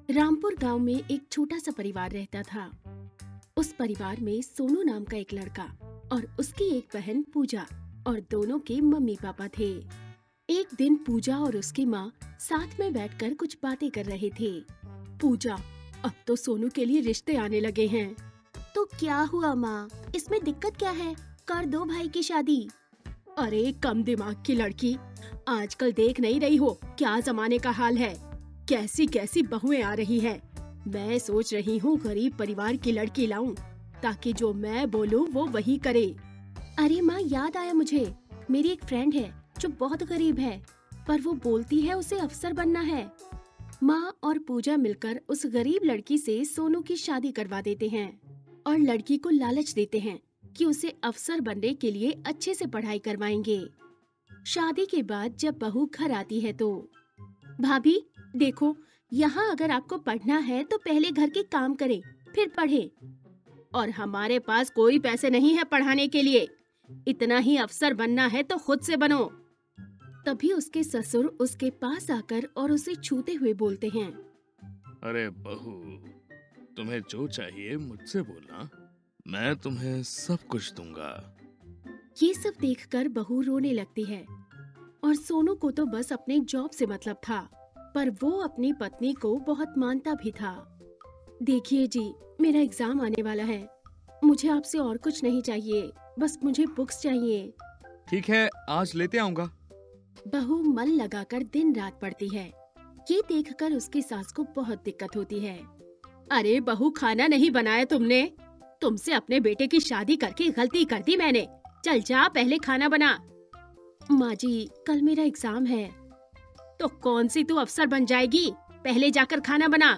रामपुर गांव में एक छोटा सा परिवार रहता था। उस परिवार में सोनू नाम का एक लड़का और उसकी एक बहन पूजा और दोनों के मम्मी पापा थे। एक दिन पूजा और उसकी माँ साथ में बैठकर कुछ बातें कर रहे थे। पूजा, अब तो सोनू के लिए रिश्ते आने लगे हैं। तो क्या हुआ माँ, इसमें दिक्कत क्या है? कर दो भाई की शादी। अरे कम दिमाग की लड़की, आजकल देख नहीं रही हो क्या जमाने का हाल है। कैसी कैसी बहुएं आ रही हैं। मैं सोच रही हूँ गरीब परिवार की लड़की लाऊं ताकि जो मैं बोलूँ वो वही करे। अरे माँ, याद आया मुझे, मेरी एक फ्रेंड है जो बहुत गरीब है, पर वो बोलती है उसे अफसर बनना है। माँ और पूजा मिलकर उस गरीब लड़की से सोनू की शादी करवा देते हैं और लड़की को लालच देते हैं कि उसे अफसर बनने के लिए अच्छे से पढ़ाई करवाएंगे। शादी के बाद जब बहू घर आती है तो, भाभी देखो, यहाँ अगर आपको पढ़ना है तो पहले घर के काम करें, फिर पढ़ें। और हमारे पास कोई पैसे नहीं है पढ़ाने के लिए। इतना ही अफसर बनना है तो खुद से बनो। तभी उसके ससुर उसके पास आकर और उसे छूते हुए बोलते हैं, अरे बहू, तुम्हें जो चाहिए मुझसे बोलना, मैं तुम्हें सब कुछ दूंगा। ये सब देखकर बहू रोने लगती है और सोनू को तो बस अपने जॉब से मतलब था, पर वो अपनी पत्नी को बहुत मानता भी था। देखिए जी, मेरा एग्जाम आने वाला है, मुझे आपसे और कुछ नहीं चाहिए, बस मुझे बुक्स चाहिए। ठीक है, आज लेते आऊंगा। बहू मन लगाकर दिन रात पढ़ती है। ये देखकर उसकी सास को बहुत दिक्कत होती है। अरे बहू, खाना नहीं बनाया तुमने? तुमसे अपने बेटे की शादी करके गलती कर दी मैंने। चल जा, पहले खाना बना। माँ जी, कल मेरा एग्जाम है। तो कौन सी तू अफसर बन जाएगी? पहले जाकर खाना बना।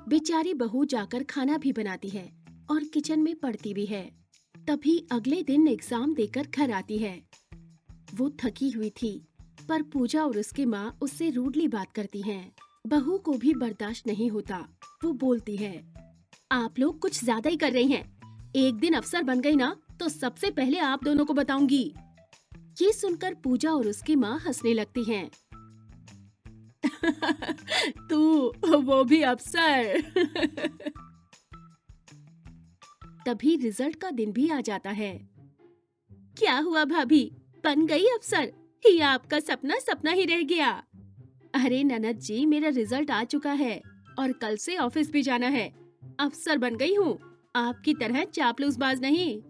बेचारी बहू जाकर खाना भी बनाती है और किचन में पढ़ती भी है। तभी अगले दिन एग्जाम देकर घर आती है। वो थकी हुई थी, पर पूजा और उसकी माँ उससे रूडली बात करती हैं। बहू को भी बर्दाश्त नहीं होता। वो बोलती है, आप लोग कुछ ज्यादा ही कर रही हैं। एक दिन अफसर बन गई ना तो सबसे पहले आप दोनों को बताऊंगी। ये सुनकर पूजा और उसकी माँ हंसने लगती हैं। तू, वो भी अफसर। तभी रिजल्ट का दिन भी आ जाता है। क्या हुआ भाभी, बन गई अफसर या आपका सपना सपना ही रह गया? अरे ननद जी, मेरा रिजल्ट आ चुका है और कल से ऑफिस भी जाना है। अफसर बन गई हूँ, आपकी तरह चापलूसबाज नहीं।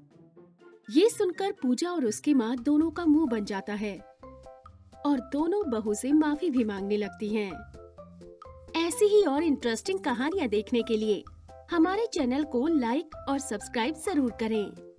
ये सुनकर पूजा और उसकी माँ दोनों का मुंह बन जाता है और दोनों बहू से माफी भी मांगने लगती हैं। ऐसी ही और इंटरेस्टिंग कहानियाँ देखने के लिए हमारे चैनल को लाइक और सब्सक्राइब जरूर करें।